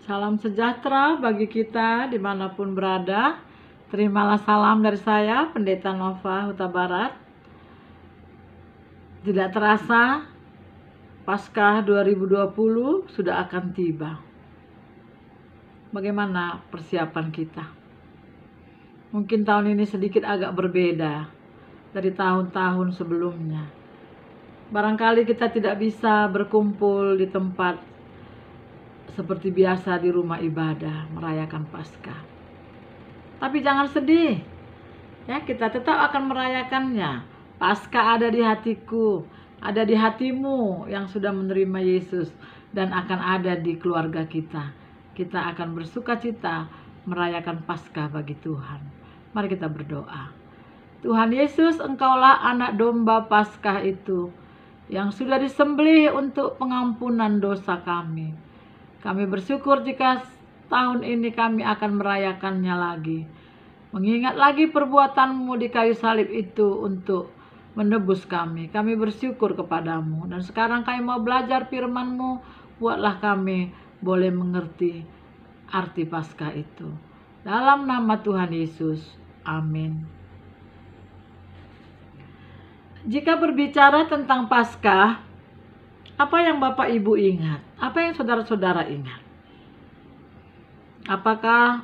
Salam sejahtera bagi kita dimanapun berada. Terimalah salam dari saya, Pendeta Nova Huta Barat. Tidak terasa, Paskah 2020 sudah akan tiba. Bagaimana persiapan kita? Mungkin tahun ini sedikit agak berbeda dari tahun-tahun sebelumnya. Barangkali kita tidak bisa berkumpul di tempat seperti biasa di rumah ibadah merayakan Paskah. Tapi jangan sedih, ya, kita tetap akan merayakannya. Paskah ada di hatiku, ada di hatimu yang sudah menerima Yesus, dan akan ada di keluarga kita. Kita akan bersukacita merayakan Paskah bagi Tuhan. Mari kita berdoa. Tuhan Yesus, Engkaulah anak domba Paskah itu yang sudah disembelih untuk pengampunan dosa kami. Kami bersyukur jika tahun ini kami akan merayakannya lagi. Mengingat lagi perbuatan-Mu di kayu salib itu untuk menebus kami. Kami bersyukur kepadamu. Dan sekarang kami mau belajar firman-Mu. Buatlah kami boleh mengerti arti Paskah itu. Dalam nama Tuhan Yesus. Amin. Jika berbicara tentang Paskah, apa yang Bapak Ibu ingat? Apa yang saudara-saudara ingat? Apakah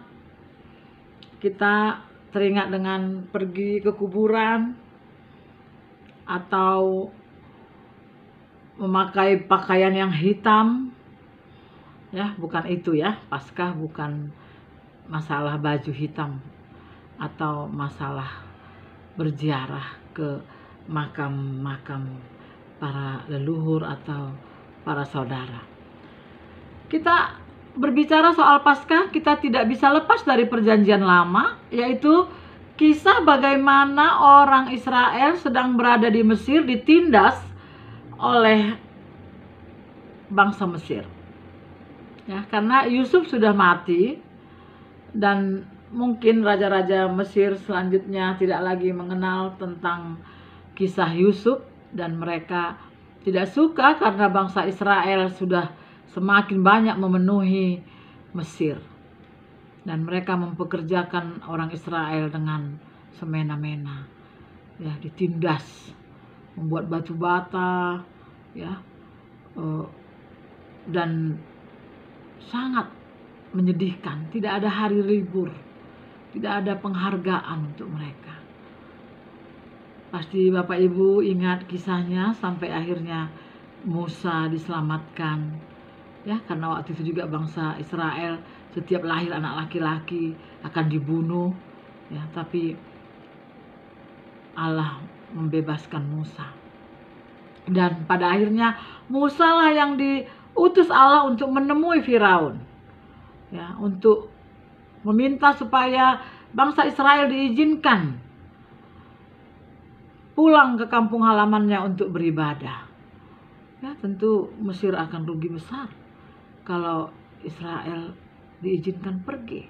kita teringat dengan pergi ke kuburan atau memakai pakaian yang hitam? Ya, bukan itu ya. Paskah bukan masalah baju hitam atau masalah berziarah ke makam-makam para leluhur atau para saudara. Kita berbicara soal Paskah, kita tidak bisa lepas dari perjanjian lama, yaitu kisah bagaimana orang Israel sedang berada di Mesir ditindas oleh bangsa Mesir. Ya, karena Yusuf sudah mati dan mungkin raja-raja Mesir selanjutnya tidak lagi mengenal tentang kisah Yusuf, dan mereka tidak suka karena bangsa Israel sudah semakin banyak memenuhi Mesir. Dan mereka mempekerjakan orang Israel dengan semena-mena. Ya, ditindas, membuat batu bata, ya, dan sangat menyedihkan. Tidak ada hari libur, tidak ada penghargaan untuk mereka. Pasti Bapak Ibu ingat kisahnya sampai akhirnya Musa diselamatkan. Ya, karena waktu itu juga bangsa Israel setiap lahir anak laki-laki akan dibunuh. Ya, tapi Allah membebaskan Musa. Dan pada akhirnya Musa lah yang diutus Allah untuk menemui Firaun. Ya, untuk meminta supaya bangsa Israel diizinkan pulang ke kampung halamannya untuk beribadah. Ya, tentu Mesir akan rugi besar kalau Israel diizinkan pergi.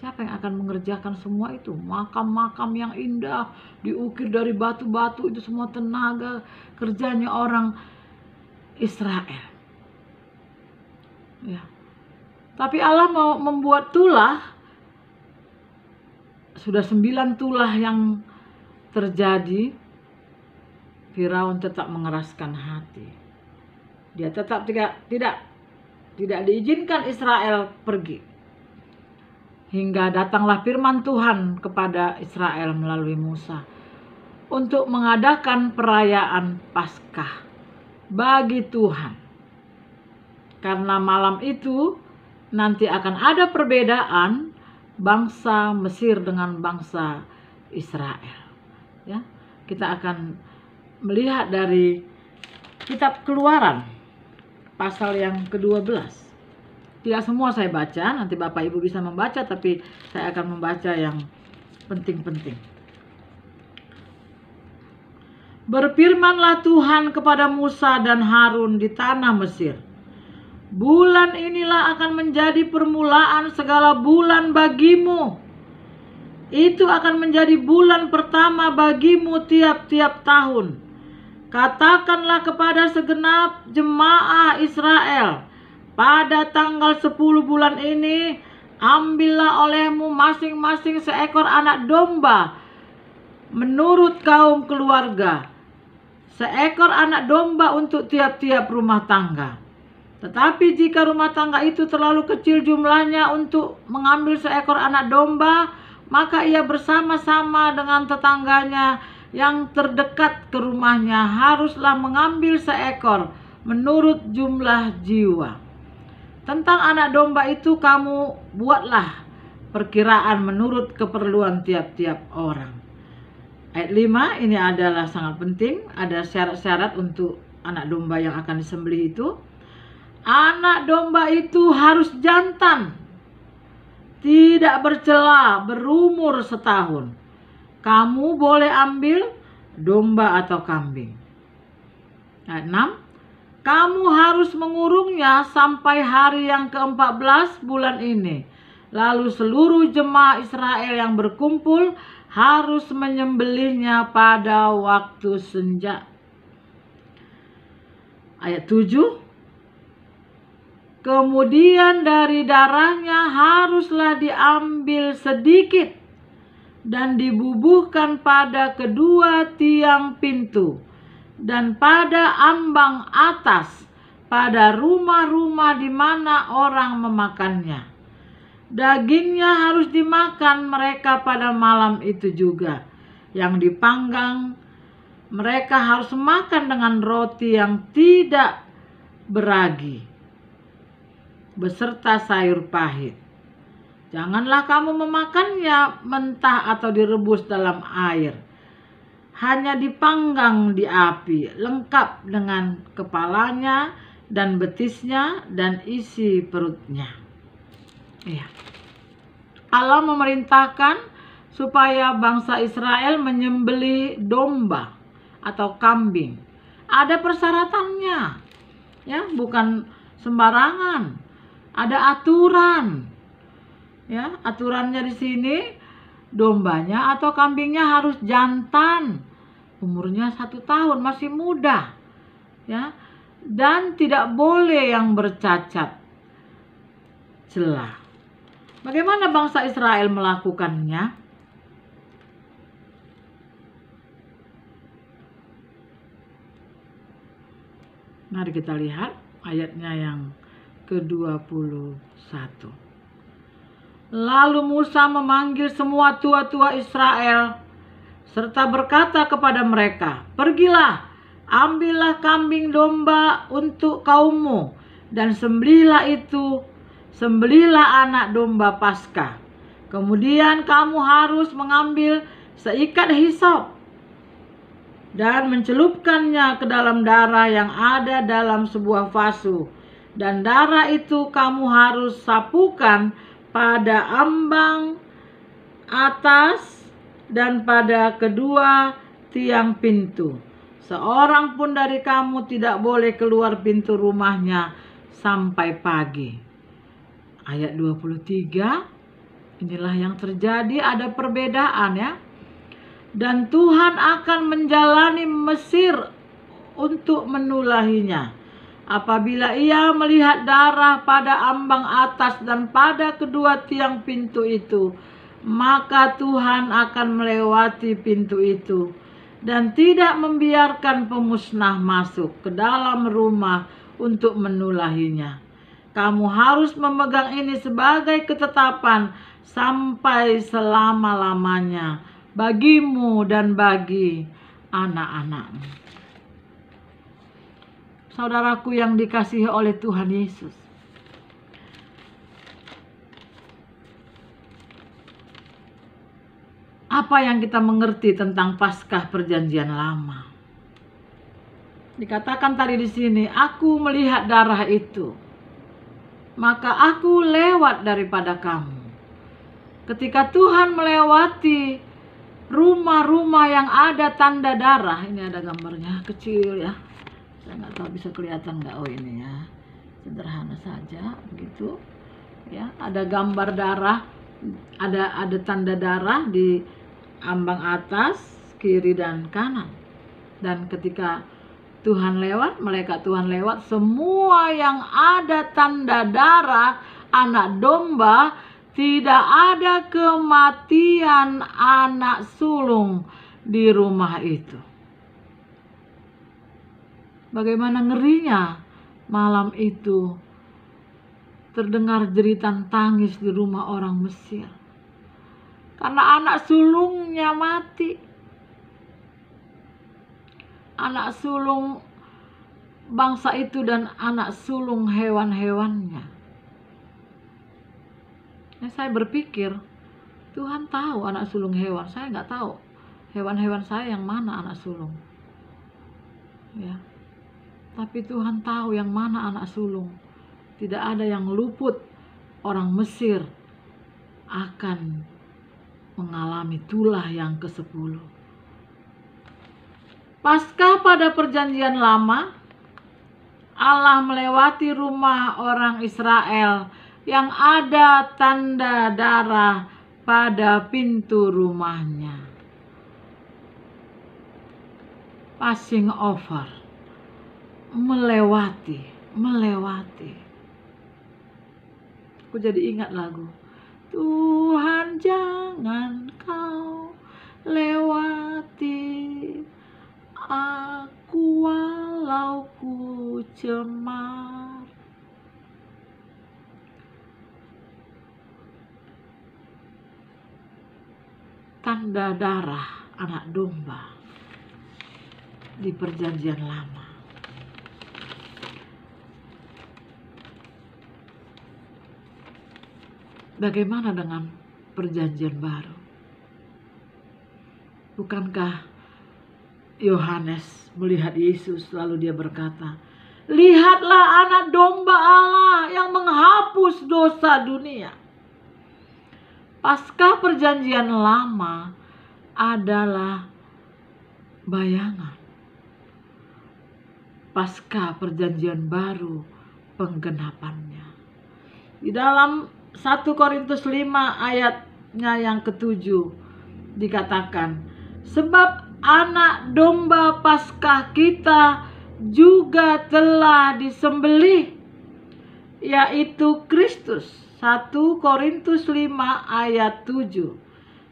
Siapa yang akan mengerjakan semua itu? Makam-makam yang indah diukir dari batu-batu, itu semua tenaga kerjanya orang Israel. Ya. Tapi Allah mau membuat tulah. Sudah 9 tulah yang terjadi. Firaun tetap mengeraskan hati. Dia tetap tidak diizinkan Israel pergi. Hingga datanglah firman Tuhan kepada Israel melalui Musa untuk mengadakan perayaan Paskah bagi Tuhan. Karena malam itu nanti akan ada perbedaan bangsa Mesir dengan bangsa Israel. Ya, kita akan melihat dari kitab Keluaran pasal yang ke-12. Tidak semua saya baca, nanti Bapak Ibu bisa membaca, tapi saya akan membaca yang penting-penting. Berfirmanlah Tuhan kepada Musa dan Harun di tanah Mesir. Bulan inilah akan menjadi permulaan segala bulan bagimu. Itu akan menjadi bulan pertama bagimu tiap-tiap tahun. Katakanlah kepada segenap jemaah Israel, pada tanggal 10 bulan ini, ambillah olehmu masing-masing seekor anak domba menurut kaum keluarga, seekor anak domba untuk tiap-tiap rumah tangga. Tetapi jika rumah tangga itu terlalu kecil jumlahnya untuk mengambil seekor anak domba, maka ia bersama-sama dengan tetangganya yang terdekat ke rumahnya haruslah mengambil seekor menurut jumlah jiwa. Tentang anak domba itu kamu buatlah perkiraan menurut keperluan tiap-tiap orang. Ayat 5 ini adalah sangat penting. Ada syarat-syarat untuk anak domba yang akan disembelih itu. Anak domba itu harus jantan, tidak bercela, berumur setahun. Kamu boleh ambil domba atau kambing. Ayat 6, kamu harus mengurungnya sampai hari yang ke-14 bulan ini. Lalu seluruh jemaah Israel yang berkumpul harus menyembelihnya pada waktu senja. Ayat 7, kemudian dari darahnya haruslah diambil sedikit dan dibubuhkan pada kedua tiang pintu dan pada ambang atas pada rumah-rumah di mana orang memakannya. Dagingnya harus dimakan mereka pada malam itu juga. Yang dipanggang mereka harus makan dengan roti yang tidak beragi beserta sayur pahit. Janganlah kamu memakannya mentah atau direbus dalam air. Hanya dipanggang di api, lengkap dengan kepalanya dan betisnya dan isi perutnya. Ya. Allah memerintahkan supaya bangsa Israel menyembelih domba atau kambing. Ada persyaratannya, ya, bukan sembarangan. Ada aturan, ya. Aturannya di sini dombanya atau kambingnya harus jantan, umurnya 1 tahun, masih muda, ya, dan tidak boleh yang bercacat celah. Bagaimana bangsa Israel melakukannya? Mari kita lihat ayatnya yang ke-21. Lalu Musa memanggil semua tua-tua Israel serta berkata kepada mereka, pergilah, ambillah kambing domba untuk kaummu dan sembelihlah anak domba Paskah. Kemudian kamu harus mengambil seikat hisop dan mencelupkannya ke dalam darah yang ada dalam sebuah vasu. Dan darah itu kamu harus sapukan pada ambang atas dan pada kedua tiang pintu. Seorang pun dari kamu tidak boleh keluar pintu rumahnya sampai pagi. Ayat 23, inilah yang terjadi, ada perbedaan, ya. Dan Tuhan akan menjalani Mesir untuk menulahinya. Apabila ia melihat darah pada ambang atas dan pada kedua tiang pintu itu, maka Tuhan akan melewati pintu itu dan tidak membiarkan pemusnah masuk ke dalam rumah untuk menulahinya. Kamu harus memegang ini sebagai ketetapan sampai selama-lamanya bagimu dan bagi anak-anakmu. Saudaraku yang dikasihi oleh Tuhan Yesus, apa yang kita mengerti tentang Paskah Perjanjian Lama? Dikatakan tadi di sini, aku melihat darah itu, maka aku lewat daripada kamu. Ketika Tuhan melewati rumah-rumah yang ada tanda darah, ini ada gambarnya kecil, ya. Saya nggak tahu bisa kelihatan nggak, oh ini, ya, sederhana saja begitu, ya. Ada gambar darah, ada tanda darah di ambang atas, kiri dan kanan. Dan ketika Tuhan lewat, malaikat Tuhan lewat, semua yang ada tanda darah anak domba, tidak ada kematian anak sulung di rumah itu. Bagaimana ngerinya malam itu terdengar jeritan tangis di rumah orang Mesir. Karena anak sulungnya mati. Anak sulung bangsa itu dan anak sulung hewan-hewannya. Nah, saya berpikir, Tuhan tahu anak sulung hewan. Saya nggak tahu hewan-hewan saya yang mana anak sulung. Ya. Tapi Tuhan tahu yang mana anak sulung. Tidak ada yang luput. Orang Mesir akan mengalami tulah yang ke-10. Pasca pada perjanjian lama, Allah melewati rumah orang Israel yang ada tanda darah pada pintu rumahnya. Passing over, melewati. Aku jadi ingat lagu. Tuhan jangan kau lewati aku walau ku cemar. Tanda darah anak domba di perjanjian lama. Bagaimana dengan perjanjian baru? Bukankah Yohanes melihat Yesus lalu dia berkata, lihatlah anak domba Allah yang menghapus dosa dunia. Pasca perjanjian lama adalah bayangan. Pasca perjanjian baru penggenapannya. Di dalam 1 Korintus 5 ayatnya yang ke-7 dikatakan, sebab anak domba Paskah kita juga telah disembelih, yaitu Kristus. 1 Korintus 5 ayat 7.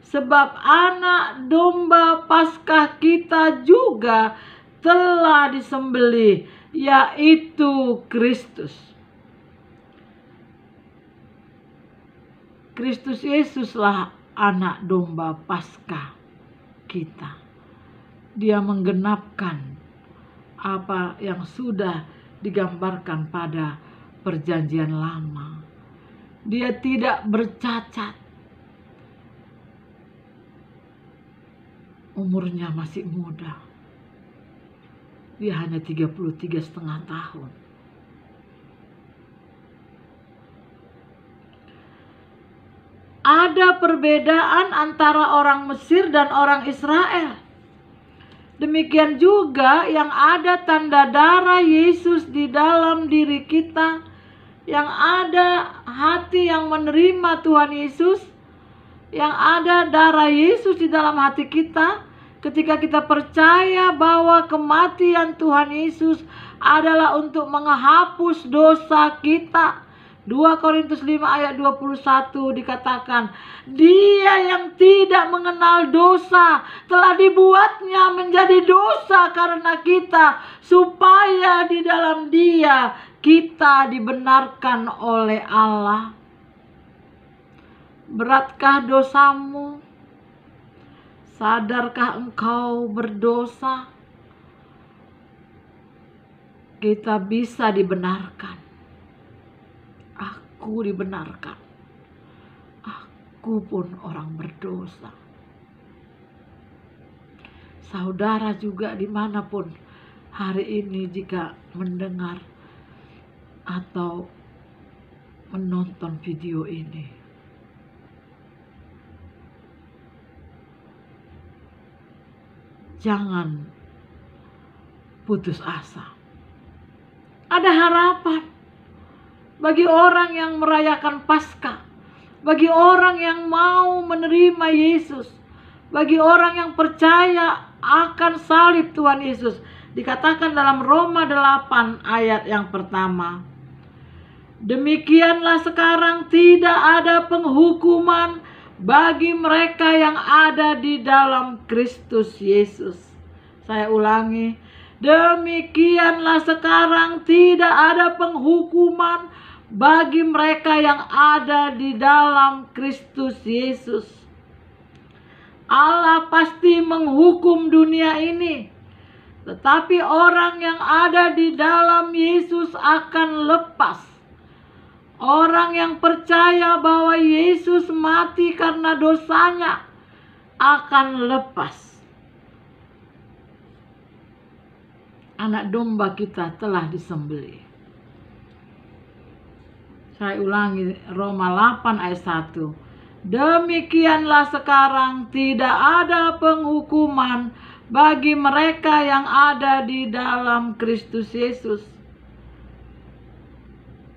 Sebab anak domba Paskah kita juga telah disembelih, yaitu Kristus. Kristus Yesuslah anak domba Paskah kita. Dia menggenapkan apa yang sudah digambarkan pada perjanjian lama. Dia tidak bercacat. Umurnya masih muda. Dia hanya 33,5 tahun. Ada perbedaan antara orang Mesir dan orang Israel. Demikian juga yang ada tanda darah Yesus di dalam diri kita, yang ada hati yang menerima Tuhan Yesus, yang ada darah Yesus di dalam hati kita, ketika kita percaya bahwa kematian Tuhan Yesus adalah untuk menghapus dosa kita. 2 Korintus 5 ayat 21 dikatakan, dia yang tidak mengenal dosa telah dibuatnya menjadi dosa karena kita, supaya di dalam dia kita dibenarkan oleh Allah. Beratkah dosamu? Sadarkah engkau berdosa? Kita bisa dibenarkan. Aku dibenarkan. Aku pun orang berdosa. Saudara juga dimanapun hari ini jika mendengar atau menonton video ini, jangan putus asa. Ada harapan bagi orang yang merayakan Paskah, bagi orang yang mau menerima Yesus, bagi orang yang percaya akan salib Tuhan Yesus. Dikatakan dalam Roma 8 ayat yang pertama, demikianlah sekarang tidak ada penghukuman bagi mereka yang ada di dalam Kristus Yesus. Saya ulangi, demikianlah sekarang tidak ada penghukuman bagi mereka yang ada di dalam Kristus Yesus. Allah pasti menghukum dunia ini, tetapi orang yang ada di dalam Yesus akan lepas. Orang yang percaya bahwa Yesus mati karena dosanya akan lepas. Anak domba kita telah disembelih. Saya ulangi, Roma 8 ayat 1. Demikianlah sekarang tidak ada penghukuman bagi mereka yang ada di dalam Kristus Yesus.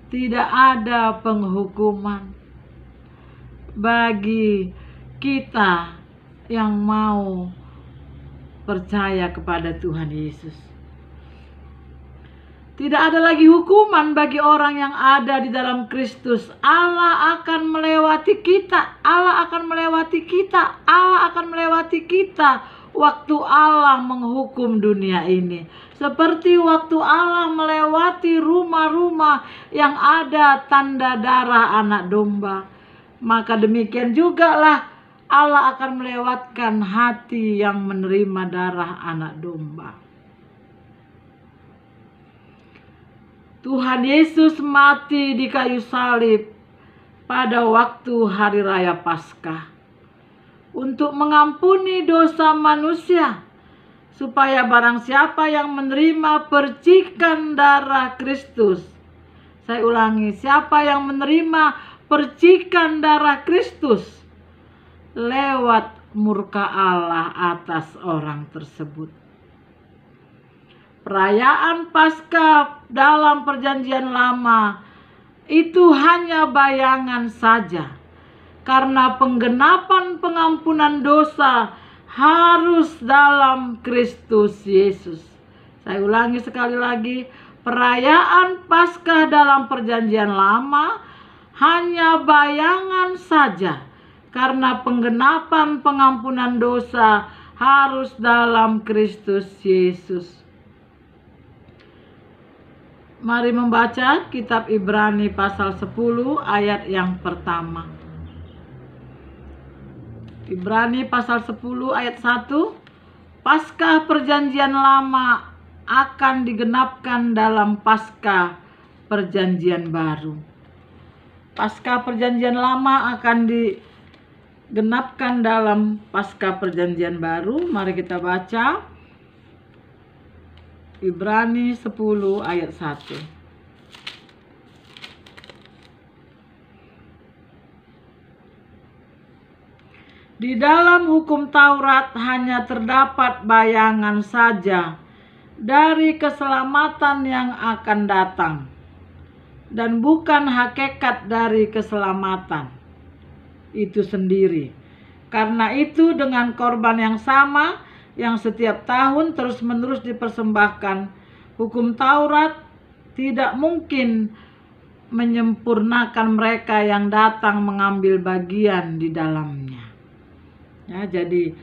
Tidak ada penghukuman bagi kita yang mau percaya kepada Tuhan Yesus. Tidak ada lagi hukuman bagi orang yang ada di dalam Kristus. Allah akan melewati kita. Allah akan melewati kita. Allah akan melewati kita waktu Allah menghukum dunia ini. Seperti waktu Allah melewati rumah-rumah yang ada tanda darah anak domba. Maka demikian jugalah Allah akan melewatkan hati yang menerima darah anak domba. Tuhan Yesus mati di kayu salib pada waktu hari raya Paskah untuk mengampuni dosa manusia, supaya barang siapa yang menerima percikan darah Kristus. Saya ulangi, siapa yang menerima percikan darah Kristus, lewat murka Allah atas orang tersebut. Perayaan Paskah dalam Perjanjian Lama itu hanya bayangan saja, karena penggenapan pengampunan dosa harus dalam Kristus Yesus. Saya ulangi sekali lagi, perayaan Paskah dalam Perjanjian Lama hanya bayangan saja, karena penggenapan pengampunan dosa harus dalam Kristus Yesus. Mari membaca kitab Ibrani pasal 10 ayat yang pertama. Ibrani pasal 10 ayat 1. Paskah Perjanjian Lama akan digenapkan dalam Paskah Perjanjian Baru. Paskah Perjanjian Lama akan digenapkan dalam Paskah Perjanjian Baru. Mari kita baca Ibrani 10 ayat 1. Di dalam hukum Taurat hanya terdapat bayangan saja dari keselamatan yang akan datang, dan bukan hakikat dari keselamatan itu sendiri. Karena itu dengan korban yang sama yang setiap tahun terus-menerus dipersembahkan, hukum Taurat tidak mungkin menyempurnakan mereka yang datang mengambil bagian di dalamnya. Ya, jadi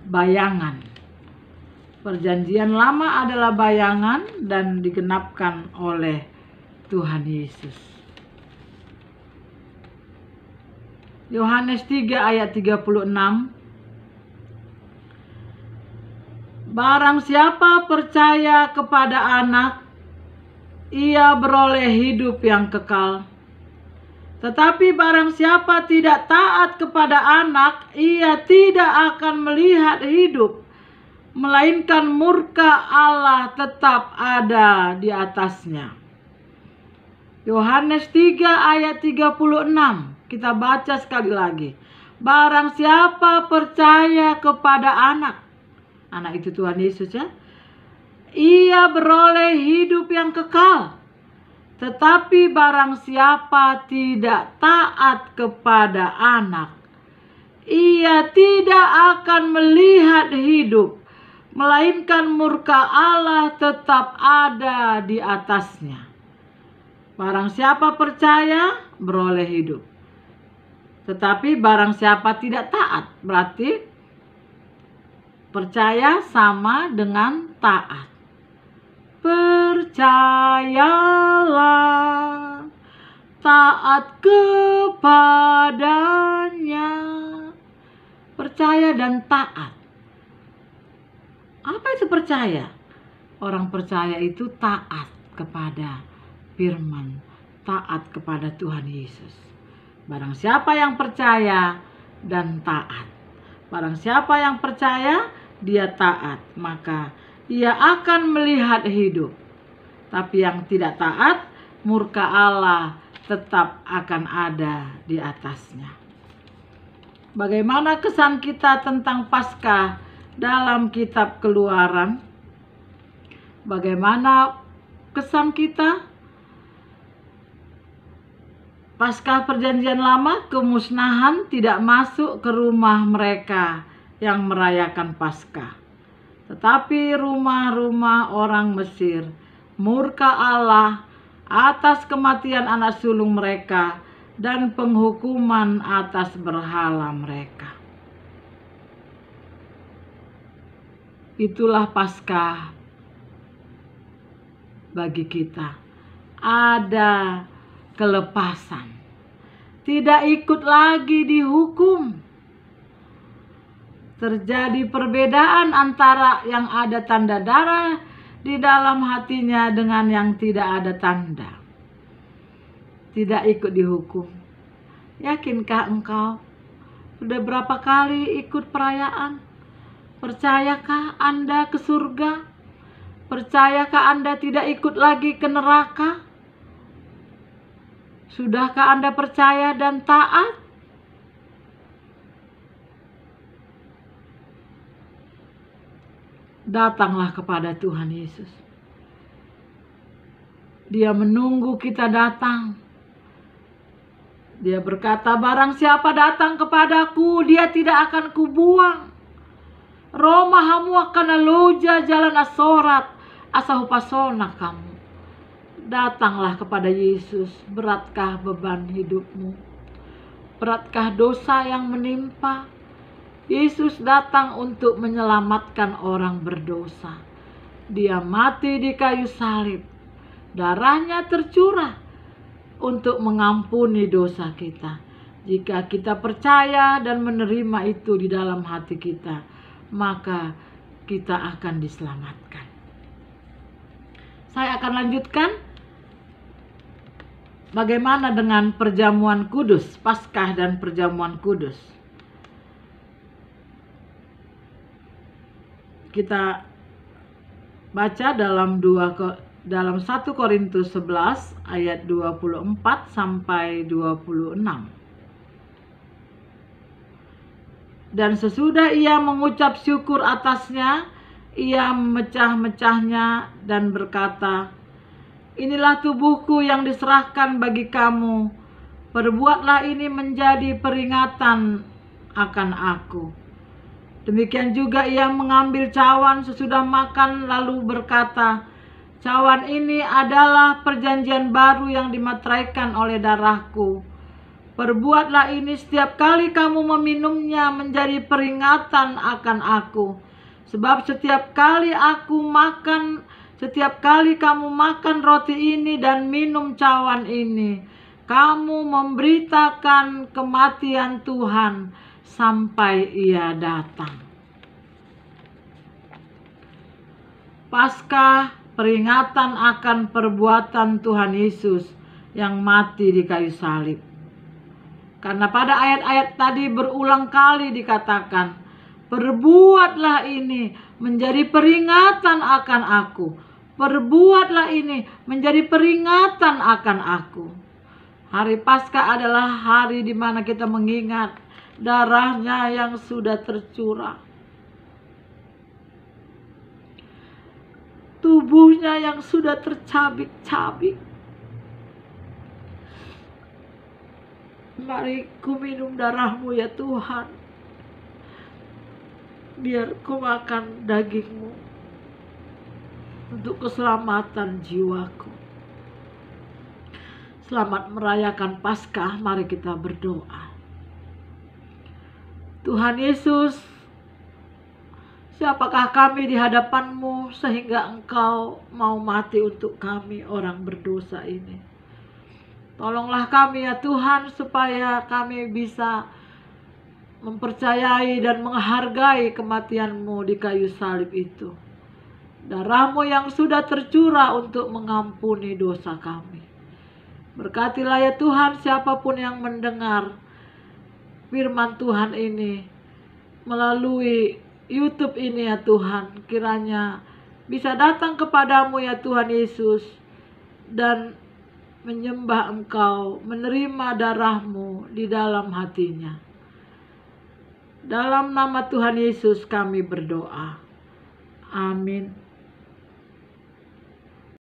bayangan. Perjanjian Lama adalah bayangan dan digenapkan oleh Tuhan Yesus. Yohanes 3 ayat 36. Barang siapa percaya kepada Anak, ia beroleh hidup yang kekal. Tetapi barang siapa tidak taat kepada Anak, ia tidak akan melihat hidup, melainkan murka Allah tetap ada di atasnya. Yohanes 3 ayat 36. Kita baca sekali lagi. Barang siapa percaya kepada Anak, Anak itu Tuhan Yesus ya, ia beroleh hidup yang kekal. Tetapi barang siapa tidak taat kepada Anak, ia tidak akan melihat hidup, melainkan murka Allah tetap ada di atasnya. Barang siapa percaya, beroleh hidup. Tetapi barang siapa tidak taat, berarti percaya sama dengan taat. Percayalah, taat kepadanya. Percaya dan taat. Apa itu percaya? Orang percaya itu taat kepada firman, taat kepada Tuhan Yesus. Barang siapa yang percaya dan taat, barang siapa yang percaya, dia taat, maka ia akan melihat hidup. Tapi yang tidak taat, murka Allah tetap akan ada di atasnya. Bagaimana kesan kita tentang Paskah dalam kitab Keluaran? Bagaimana kesan kita? Paskah Perjanjian Lama, kemusnahan tidak masuk ke rumah mereka yang merayakan Paskah. Tetapi rumah-rumah orang Mesir, murka Allah atas kematian anak sulung mereka dan penghukuman atas berhala mereka. Itulah Paskah bagi kita. Ada kelepasan. Tidak ikut lagi dihukum. Terjadi perbedaan antara yang ada tanda darah di dalam hatinya dengan yang tidak ada tanda. Tidak ikut dihukum. Yakinkah engkau sudah berapa kali ikut perayaan? Percayakah Anda ke surga? Percayakah Anda tidak ikut lagi ke neraka? Sudahkah Anda percaya dan taat? Datanglah kepada Tuhan Yesus. Dia menunggu kita datang. Dia berkata, barang siapa datang kepadaku, dia tidak akan kubuang. Roma hamu akan loja jalan asorat, asahupasona kamu. Datanglah kepada Yesus. Beratkah beban hidupmu? Beratkah dosa yang menimpa? Yesus datang untuk menyelamatkan orang berdosa. Dia mati di kayu salib. Darahnya tercurah untuk mengampuni dosa kita. Jika kita percaya dan menerima itu di dalam hati kita, maka kita akan diselamatkan. Saya akan lanjutkan. Bagaimana dengan perjamuan kudus, Paskah dan perjamuan kudus? Kita baca dalam 1 Korintus 11 ayat 24 sampai 26. Dan sesudah ia mengucap syukur atasnya, ia memecah-mecahnya dan berkata, inilah tubuhku yang diserahkan bagi kamu. Perbuatlah ini menjadi peringatan akan aku. Demikian juga ia mengambil cawan sesudah makan lalu berkata, cawan ini adalah perjanjian baru yang dimateraikan oleh darahku. Perbuatlah ini setiap kali kamu meminumnya menjadi peringatan akan aku. Sebab setiap kali kamu makan roti ini dan minum cawan ini, kamu memberitakan kematian Tuhan sampai ia datang. Paskah peringatan akan perbuatan Tuhan Yesus yang mati di kayu salib. Karena pada ayat-ayat tadi berulang kali dikatakan, perbuatlah ini menjadi peringatan akan aku. Perbuatlah ini menjadi peringatan akan aku. Hari Paskah adalah hari di mana kita mengingat darahnya yang sudah tercurah. Tubuhnya yang sudah tercabik-cabik. Mari ku minum darahmu ya Tuhan. biar kau makan dagingmu untuk keselamatan jiwaku. Selamat merayakan Paskah, mari kita berdoa. Tuhan Yesus, siapakah kami di hadapan-Mu sehingga Engkau mau mati untuk kami orang berdosa ini. Tolonglah kami ya Tuhan, supaya kami bisa mempercayai dan menghargai kematian-Mu di kayu salib itu. Darah-Mu yang sudah tercurah untuk mengampuni dosa kami. Berkatilah ya Tuhan siapapun yang mendengar firman Tuhan ini melalui YouTube ini ya Tuhan, kiranya bisa datang kepadamu ya Tuhan Yesus dan menyembah Engkau, menerima darah-Mu di dalam hatinya. Dalam nama Tuhan Yesus kami berdoa. Amin.